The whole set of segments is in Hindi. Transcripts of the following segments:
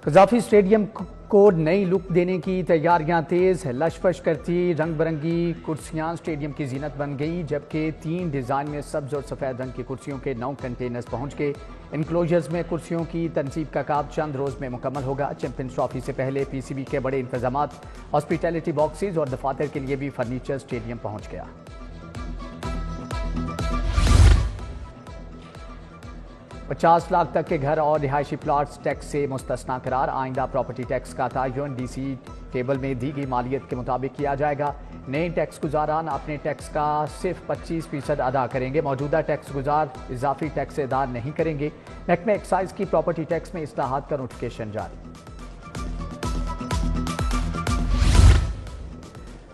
कजाफी स्टेडियम को नई लुक देने की तैयारियां तेज, लशफश करती रंग बिरंगी कुर्सियां स्टेडियम की जीनत बन गई, जबकि 3 डिजाइन में सब्ज और सफेद रंग की कुर्सियों के 9 कंटेनर्स पहुंच गए। इनक्लोजर्स में कुर्सियों की तनसीब का काम चंद रोज में मुकम्मल होगा। चैंपियंस ट्रॉफी से पहले पीसीबी के बड़े इंतजाम, हॉस्पिटैलिटी बॉक्सेज और दफातर के लिए भी फर्नीचर स्टेडियम पहुंच गया। $50 लाख तक के घर और रिहायशी प्लॉट्स टैक्स से मुस्तस्ना करार। आइंदा प्रॉपर्टी टैक्स का तयन डीसी टेबल में दी गई मालियत के मुताबिक किया जाएगा। नए टैक्स गुजारान अपने टैक्स का सिर्फ 25% अदा करेंगे। मौजूदा टैक्स गुजार इजाफी टैक्स अदा नहीं करेंगे। महकमे एक्साइज की प्रॉपर्टी टैक्स में इस्लाहात का नोटिफिकेशन जारी।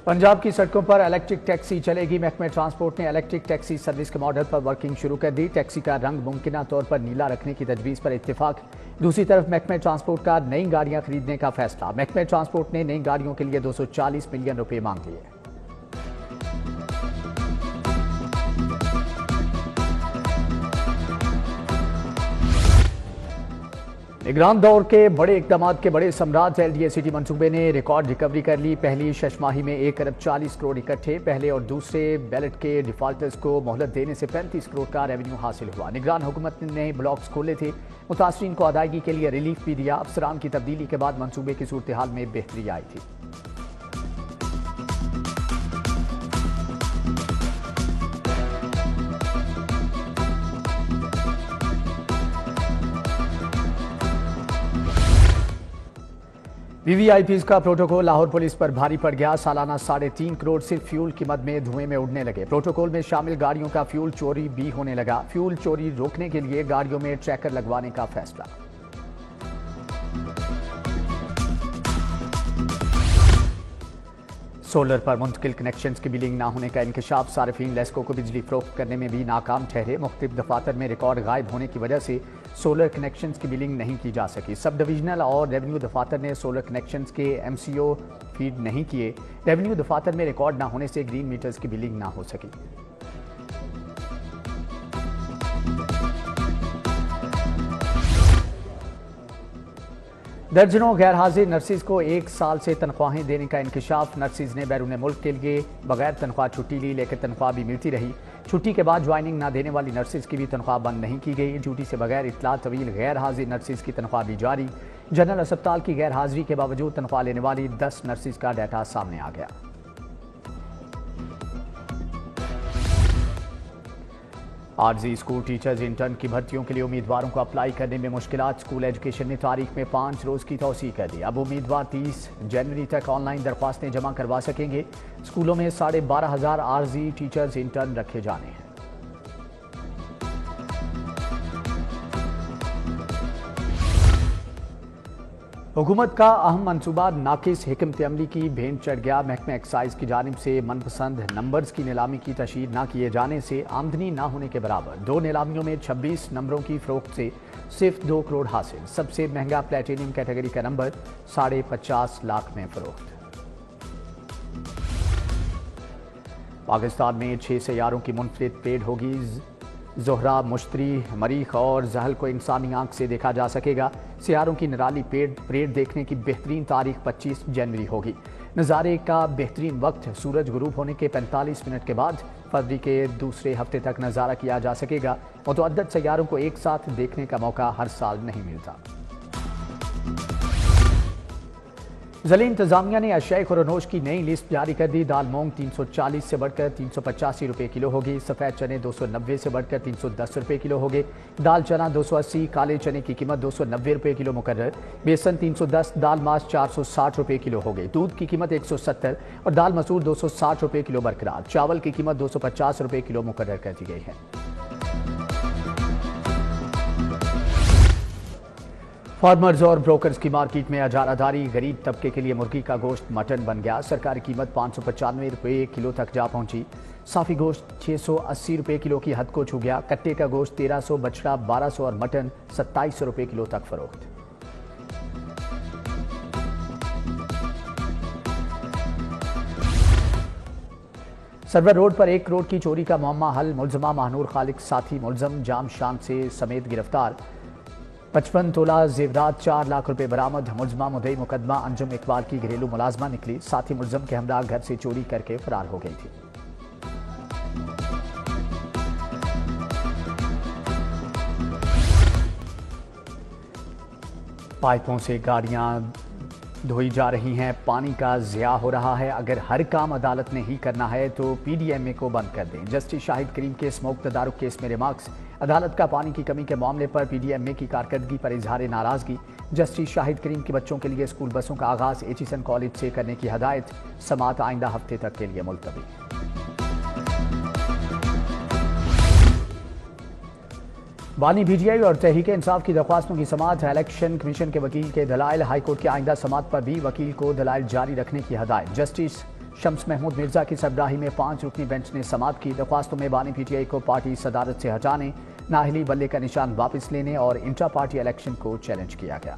पंजाब की सड़कों पर इलेक्ट्रिक टैक्सी चलेगी। महकमे ट्रांसपोर्ट ने इलेक्ट्रिक टैक्सी सर्विस के मॉडल पर वर्किंग शुरू कर दी। टैक्सी का रंग मुमकिन तौर पर नीला रखने की तजवीज़ पर इत्तेफाक। दूसरी तरफ महकमे ट्रांसपोर्ट का नई गाड़ियां खरीदने का फैसला। महकमे ट्रांसपोर्ट ने नई गाड़ियों के लिए 240 मिलियन रुपए मांग लिए। निगरान दौर के बड़े इकदाम के बड़े सम्राट एलडीए सिटी मंसूबे ने रिकॉर्ड रिकवरी कर ली। पहली शशमाही में 1 अरब 40 करोड़ इकट्ठे। पहले और दूसरे बैलेट के डिफॉल्टर्स को मोहलत देने से 35 करोड़ का रेवेन्यू हासिल हुआ। निगरान हुकूमत ने ब्लॉक्स खोले थे। मुतासरीन को अदायगी के लिए रिलीफ भी दिया। अफसरान की तब्दीली के बाद मंसूबे की सूरत हाल में बेहतरी आई थी। वीवीआईपीज का प्रोटोकॉल लाहौर पुलिस पर भारी पड़ गया। सालाना 3.5 करोड़ सिर्फ फ्यूल की मद में धुएं में उड़ने लगे। प्रोटोकॉल में शामिल गाड़ियों का फ्यूल चोरी भी होने लगा। फ्यूल चोरी रोकने के लिए गाड़ियों में ट्रैकर लगवाने का फैसला। सोलर पर मुंतकिल कनेक्शंस की बिलिंग न होने का इंकशाफ। सार्फिन लेस्को को बिजली फरोख्त करने में भी नाकाम ठहरे। मुख्तलिफ दफातर में रिकॉर्ड गायब होने की वजह से सोलर कनेक्शंस की बिलिंग नहीं की जा सकी। सब डिविजनल और रेवेन्यू दफातर ने सोलर कनेक्शंस के एमसीओ फीड नहीं किए। रेवेन्यू दफातर में रिकॉर्ड न होने से ग्रीन मीटर्स की बिलिंग ना हो सकी। दर्जनों गैर हाजिर नर्सिस को 1 साल से तनख्वाहें देने का इंकशाफ। नर्सिस ने बैरून मुल्क के लिए बगैर तनख्वाह छुट्टी ली, लेकिन तनख्वाह भी मिलती रही। छुट्टी के बाद ज्वाइनिंग ना देने वाली नर्सिस की भी तनख्वाह बंद नहीं की गई। ड्यूटी से बगैर इतला तवील गैर हाजिर नर्सिस की तनख्वाह भी जारी। जनरल अस्पताल की गैर हाजिरी के बावजूद तनख्वाह लेने वाली 10 नर्सिस का डाटा सामने आ गया। आरजी स्कूल टीचर्स इंटर्न की भर्तियों के लिए उम्मीदवारों को अप्लाई करने में मुश्किलात। स्कूल एजुकेशन ने तारीख में 5 रोज की तौसीह कर दी। अब उम्मीदवार 30 जनवरी तक ऑनलाइन दरख्वास्तें जमा करवा सकेंगे। स्कूलों में 12,500 आरजी टीचर्स इंटर्न रखे जाने हैं। हुकूमत का अहम मनसूबा नाकिस हिकमत अमली की भेंट चढ़ गया। महकमा एक्साइज की जानिब से मनपसंद नंबर्स की नीलामी की तशहीर न किए जाने से आमदनी न होने के बराबर 2 नीलामियों में 26 नंबरों की फरोख्त से सिर्फ 2 करोड़ हासिल। सबसे महंगा प्लेटिनियम कैटेगरी का नंबर 50.5 लाख में फरोख्त। पाकिस्तान में 6 सैयारों की मुनफरिद पेड होगी। ज़ोहरा, मुश्तरी, मरीख और जहल को इंसानी आंख से देखा जा सकेगा। सियारों की निराली परेड देखने की बेहतरीन तारीख 25 जनवरी होगी। नज़ारे का बेहतरीन वक्त सूरज गुरूब होने के 45 मिनट के बाद फरवरी के दूसरे हफ्ते तक नज़ारा किया जा सकेगा। मुतअद्दिद सैयारों को एक साथ देखने का मौका हर साल नहीं मिलता। ज़िला इंतजामिया ने अशियाए खुरनोश की नई लिस्ट जारी कर दी। दाल मूंग 340 से बढ़कर 385 रुपये किलो होगी। सफ़ेद चने 290 से बढ़कर 310 रुपये किलो होंगे। दाल चना 280, काले चने की कीमत 290 रुपये किलो मुकर्रर। बेसन 310, दाल मास 460 रुपये किलो हो गई। दूध की कीमत 170 और दाल मसूर 260 रुपये किलो बरकरार। चावल की कीमत 250 रुपये किलो मुकर्रर कर दी गई है। फार्मर्स और ब्रोकर्स की मार्केट में अजारादारी। गरीब तबके के लिए मुर्गी का गोश्त मटन बन गया। सरकारी कीमत 595 रुपये किलो तक जा पहुंची। साफी गोश्त 680 रुपये किलो की हद को छू गया। कट्टे का गोश्त 1300, बछड़ा 1200 और मटन 2700 रुपये किलो तक फरोख्त। सरवर रोड पर 1 करोड़ की चोरी का मामला हल। मुलजमा महानूर खालिक साथी मुलजम जाम शान से समेत गिरफ्तार। 55 तोला जेवरात 4 लाख रुपए बरामद। मुलजमा मुद्दई मुकदमा अंजुम इकबाल की घरेलू मुलाजमा निकली। साथ ही मुलजम के हमरा घर से चोरी करके फरार हो गई थी। पाइपों से गाड़ियां धोई जा रही हैं, पानी का ज़िया हो रहा है। अगर हर काम अदालत ने ही करना है तो पीडीएमए को बंद कर दें। जस्टिस शाहिद करीम के स्मोक तदारुक केस में रिमार्क्स। अदालत का पानी की कमी के मामले पर पीडीएमए की कारकर्दगी पर इजहार नाराजगी। जस्टिस शाहिद करीम के बच्चों के लिए स्कूल बसों का आगाज एचिसन कॉलेज से करने की हदायत। समात आइंदा हफ्ते तक के लिए मुलतवी। बानी पीटीआई और तहरीक इंसाफ की दरख्वास्तों की समात। इलेक्शन कमीशन के वकील के दलाइल। हाईकोर्ट की आइंदा समात पर भी वकील को दलाइल जारी रखने की हदायत। जस्टिस शम्स महमूद मिर्जा की सरबराही में 5 रुकनी बेंच ने समात की। दरख्वास्तों में बानी पीटीआई को पार्टी सदारत से हटाने, नाहली बल्ले का निशान वापस लेने और इंट्रा पार्टी इलेक्शन को चैलेंज किया गया।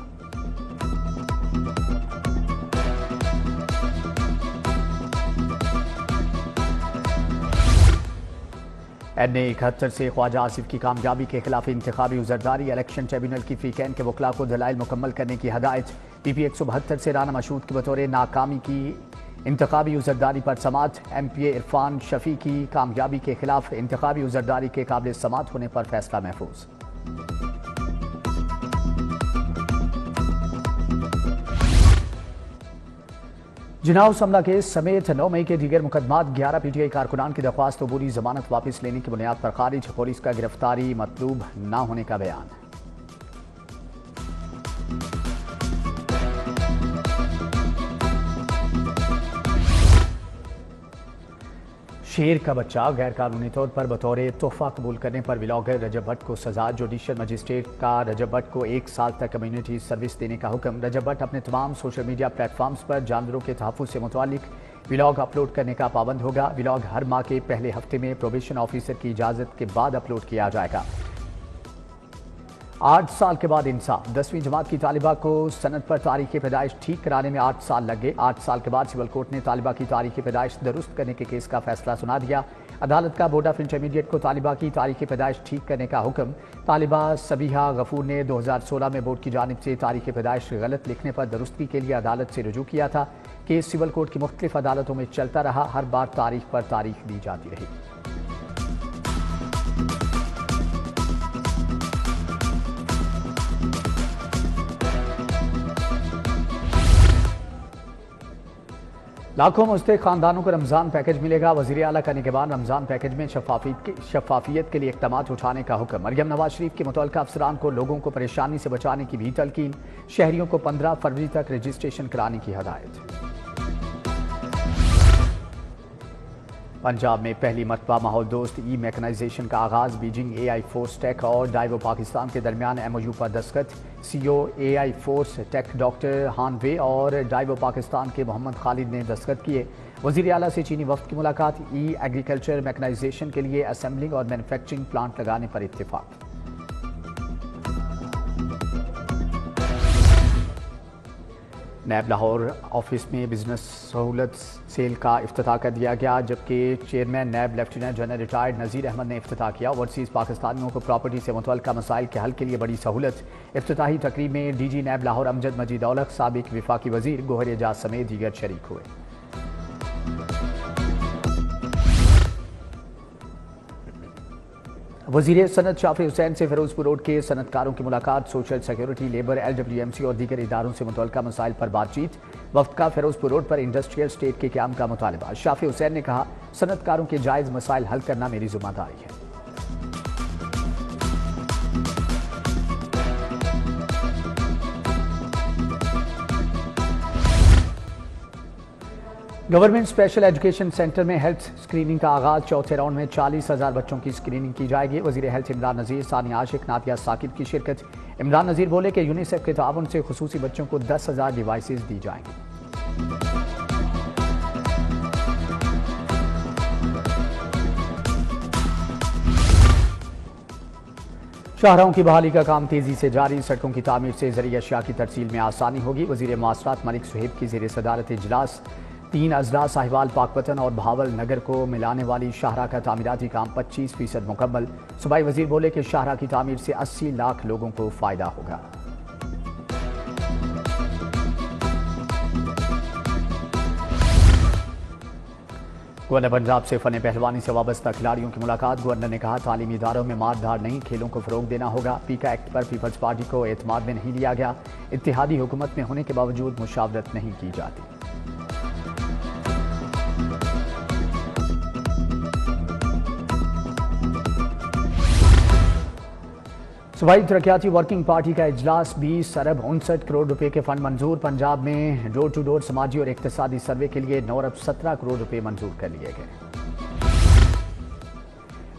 NA 71 से ख्वाजा आसिफ की कामयाबी के खिलाफ इंतखाबी उजरदारी। इलेक्शन ट्रिब्यूनल की फीकैन के वकला को दलाइल मुकम्मल करने की हदायत। PP 172 से राना मशहूद के बतौर नाकामी की इंतखाबी उजरदारी पर समात। MPA इरफान शफी की कामयाबी के खिलाफ इंतखाबी उजरदारी के काबिल समात होने पर फैसला महफूज। जिनाव हमला केस समेत 9 मई के दीगर मुकदमात। 11 पीटीआई कारकुनान की दरख्वास्त अबूरी जमानत वापस लेने की बुनियाद पर खारिज। पुलिस का गिरफ्तारी मतलूब न होने का बयान। शेर का बच्चा गैर कानूनी तौर पर बतौर तोहफा कबूल करने पर व्लॉगर रजब भट्ट को सजा। जुडिशल मजिस्ट्रेट का रजब भट्ट को 1 साल तक कम्युनिटी सर्विस देने का हुक्म। रजब भट्ट अपने तमाम सोशल मीडिया प्लेटफॉर्म्स पर जानवरों के तहफ़्फ़ुज़ से मुतालिक व्लॉग अपलोड करने का पाबंद होगा। व्लॉग हर माह के पहले हफ्ते में प्रोबेशन ऑफिसर की इजाज़त के बाद अपलोड किया जाएगा। 8 साल के बाद इंसाफ। 10वीं जमात की तालिबा को सनद पर तारीख पैदाइश ठीक कराने में 8 साल लग गए। 8 साल के बाद सिविल कोर्ट ने तालिबा की तारीख पैदाइश दुरुस्त करने के केस का फैसला सुना दिया। अदालत का बोर्ड ऑफ इंटरमीडिएट को तालिबा की तारीख पैदाइश ठीक करने का हुक्म। तालिबा सबीहा गफूर ने 2016 में बोर्ड की जानिब से तारीख पैदाइश गलत लिखने पर दुरुस्ती के लिए अदालत से रुजू किया था। केस सिविल कोर्ट की मुख्तलिफ अदालतों में चलता रहा। हर बार तारीख पर तारीख दी जाती रही। लाखों मुस्तहिक खानदानों को रमज़ान पैकेज मिलेगा। वज़ीर आला का निगरान रमज़ान पैकेज में शफाफियत के लिए इक़दाम उठाने का हुक्म। मरियम नवाज शरीफ के मुतल्लिका अफसरान को लोगों को परेशानी से बचाने की भी तलकीन। शहरियों को 15 फरवरी तक रजिस्ट्रेशन कराने की हदायत। पंजाब में पहली मरतबा माहौल दोस्त ई मैकेनाइजेशन का आगाज। बीजिंग AI फोर्स टेक और डाइवो पाकिस्तान के दरमियान MOU पर दस्तखत। CEO AI force tech doctor हानवे और डाइवो पाकिस्तान के मोहम्मद खालिद ने दस्तखत किए। वज़ीर आला से चीनी वफ्द की मुलाकात। ई एग्रीकल्चर मैकेनाइजेशन के लिए असेंबलिंग और मैन्युफैक्चरिंग प्लांट लगाने पर इत्तेफाक। नैब लाहौर ऑफिस में बिजनेस सहूलत सेल का इफ्तिताह कर दिया गया, जबकि चेयरमैन नैब लेफ्टिनेंट जनरल रिटायर्ड नज़ीर अहमद ने इफ्तिताह किया। ओवरसीज़ पाकिस्तानियों को प्रॉपर्टी से मुतल्लिका मसाइल के हल के लिए बड़ी सहूलत। इफ्तिताही तकरीब में DG नैब लाहौर अमजद मजीद औलख, साबिक विफाकी वजीर गोहर एजाज समेत दीगर शरीक हुए। वज़ीर सनत शाफी हुसैन से फिरोजपुर रोड के सनतकारों की मुलाकात। सोशल सिक्योरिटी, लेबर, LWMC और दीगर इदारों से मुतल्लिका मसाइल पर बातचीत। वफ्द का फिरोजपुर रोड पर इंडस्ट्रियल स्टेट के क़याम का मुतालबा। शाफी हुसैन ने कहा, सनतकारों के जायज़ मसाइल हल करना मेरी जिम्मेदारी है। गवर्नमेंट स्पेशल एजुकेशन सेंटर में हेल्थ स्क्रीनिंग का आगाज। चौथे राउंड में 40,000 बच्चों की स्क्रीनिंग की जाएगी। वज़ीर हेल्थ इमरान नज़ीर, सानिया आशिक, नादिया साकिब की शिरकत। इमरान नज़ीर बोले कि यूनिसेफ के ताउन से खुसूसी बच्चों को 10,000 डिवाइसेस दी जाएंगी। शाहराहों की बहाली का काम तेजी से जारी। सड़कों की तामीर से ज़रिए अशिया की तरसील में आसानी होगी। वज़ीर मुआसरात मलिक सुहेब की ज़ेर सदारत इजलास। 3 अजला साहिवाल पाकपतन और भावल नगर को मिलाने वाली शाहराह का तामीराती काम 25% मुकम्मल। सूबाई वजीर बोले कि शाहराह की तामीर से 80 लाख लोगों को फायदा होगा। गवर्नर पंजाब से फन पहलवानी से वाबस्ता खिलाड़ियों की मुलाकात। गवर्नर ने कहा तालीमी इदारों में मार धाड़ नहीं, खेलों को फरोग देना होगा। पीका एक्ट पर पीपल्स पार्टी को एतमाद में नहीं लिया गया। इत्तेहादी हुकूमत में होने के बावजूद मुशावरत नहीं की जाती। सूबाई तरक्याती वर्किंग पार्टी का इजलास 20 अरब 59 करोड़ रुपए के फंड मंजूर। पंजाब में डोर टू डोर समाजी और इक्तिसादी सर्वे के लिए 9 अरब 17 करोड़ रुपए मंजूर कर लिए गए।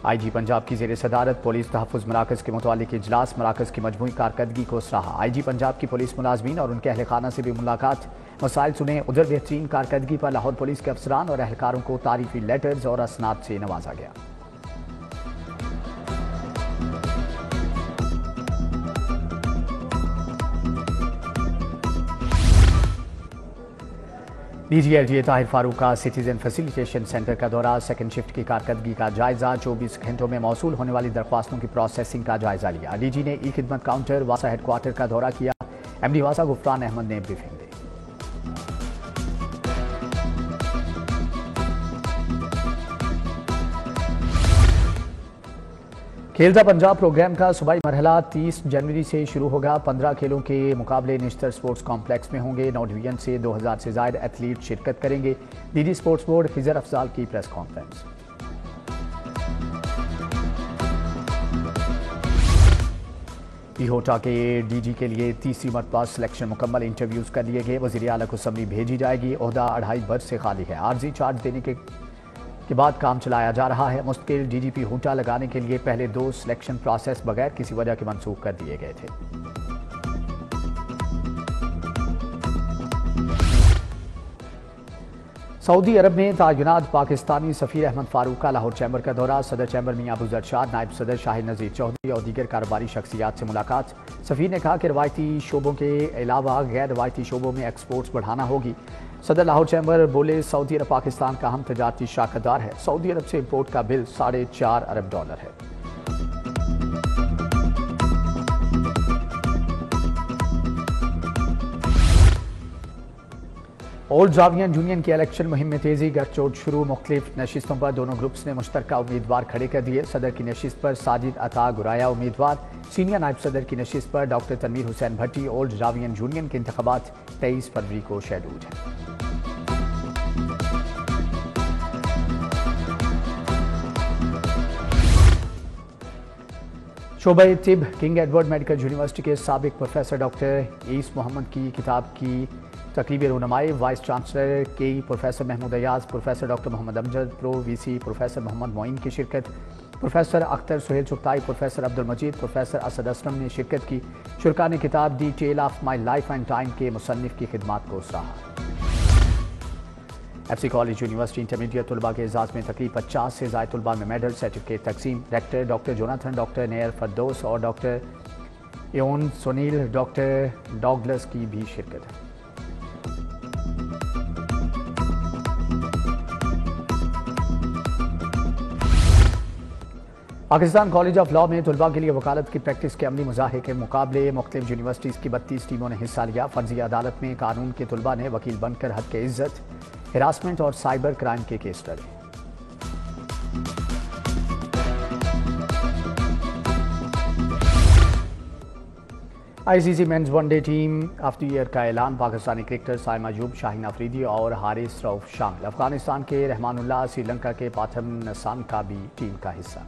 IG पंजाब की जेर सदारत पुलिस तहफ़्फ़ुज़ मराकज़ के मुतालिक इजलास। मराकज़ की मजमूई कारकर्दगी को सराहा। IG पंजाब की पुलिस मुलाजमीन और उनके अहल खाना से भी मुलाकात। मसाइल सुने। उधर बेहतरीन कारकर्दगी पर लाहौर पुलिस के अफसरान और अहलकारों को तारीफी लेटर्स और असनाद से नवाजा गया। DG LGA ताहिर फारूक का सिटीजन फैसिलिटेशन सेंटर का दौरा। सेकंड शिफ्ट की कारकर्दगी का जायजा। 24 घंटों में मौसूल होने वाली दरख्वास्तों की प्रोसेसिंग का जायजा लिया। DG ने ई-खिदमत काउंटर वासा हेडक्वार्टर का दौरा किया। MD वासा गुफ्रान अहमद ने ब्रीफिंग दी। खेलता पंजाब प्रोग्राम का सूबाई मरहला 30 जनवरी से शुरू होगा। 15 खेलों के मुकाबले निश्तर स्पोर्ट्स कॉम्प्लेक्स में होंगे। 9 डिवीजन से 2000 से ज्यादा एथलीट शिरकत करेंगे। DG sports board Khizar Afzal की प्रेस कॉन्फ्रेंस। पीहोटा के DG के लिए तीसरी मरतबा सिलेक्शन मुकम्मल। इंटरव्यूज कर लिए गए। वज़ीर आला को समरी भेजी जाएगी। ओहदा 2.5 बरस से खाली है। आर्जी चार्ज देने के बाद काम चलाया जा रहा है। मुस्तकिल DGP होटा लगाने के लिए पहले 2 सिलेक्शन प्रोसेस बगैर किसी वजह के मंसूख कर दिए गए थे। सऊदी अरब में तैनात पाकिस्तानी सफीर अहमद फारूक का लाहौर चैम्बर का दौरा। सदर चैम्बर मियां अबू जरशाद, नायब सदर शाहिद नज़ीर चौधरी और दीगर कारोबारी शख्सियात से मुलाकात। सफीर ने कहा कि रवायती शोबों के अलावा गैर रवायती शोबों में एक्सपोर्ट्स बढ़ाना होगी। सदर लाहौर चैम्बर बोले सऊदी अरब पाकिस्तान का अहम तजारती शराकतदार है। सऊदी अरब से इम्पोर्ट का बिल $4.5 अरब है। ओल्ड जावियन यूनियन की इलेक्शन मुहिम में तेजी। गठजोड़ शुरू। मुख्तलिफ नशिस्तों पर दोनों ग्रुप्स ने मुश्तरका उम्मीदवार खड़े कर दिए। सदर की नशिस्त पर साजिद अता गुराया उम्मीदवार। सीनियर नायब सदर की नशिस्त पर डॉक्टर तनवीर हुसैन भट्टी। ओल्ड जावियन यूनियन के इंतखाबात 23 फरवरी को शेड्यूल्ड हैं। शोबे तिब किंग एडवर्ड मेडिकल यूनिवर्सिटी के साबिक प्रोफेसर डॉक्टर ईस मोहम्मद की किताब की तकरीबी रुनमाई। वाइस चांसलर के professor Mahmood Ayaz, professor doctor Mohammad Amjad, pro VC professor Mohammad Moin की शिरकत। Professor Akhtar Suhail Chughtai, professor Abdul Majeed, professor Asad Aslam ने शिरकत की। शुरका ने किताब दी tell of my life and time के मुसन्निफ की खिदमात को सराहा। FC कॉलेज यूनिवर्सिटी इंटरमीडिएट तलबा के एजाज में तकरीब 50 से ज़ायद तलबा में मेडल सर्टिफिकेट तकसीम। Rector doctor Jonathan, doctor Nayyar Firdous और डॉक्टर एओन सुनील, डॉक्टर डॉगलस की भी शिरकत है। पाकिस्तान कॉलेज ऑफ लॉ में तलबा के लिए वकालत की प्रैक्टिस के अमली मुजाहिर के मुकाबले मुख्तलिफ यूनिवर्सिटीज़ की 32 टीमों ने हिस्सा लिया। फर्जी अदालत में कानून के तलबा ने वकील बनकर हक के इज्जत, हिरासमेंट और साइबर क्राइम के केस लड़े। ICC men's one day team of the year का ऐलान। पाकिस्तानी क्रिकेटर साइमा अयूब, शाहीन अफरीदी और हारिस रऊफ शामिल। अफगानिस्तान के रहमानुल्लाह, श्रीलंका के पाथम नसान का भी टीम का हिस्सा।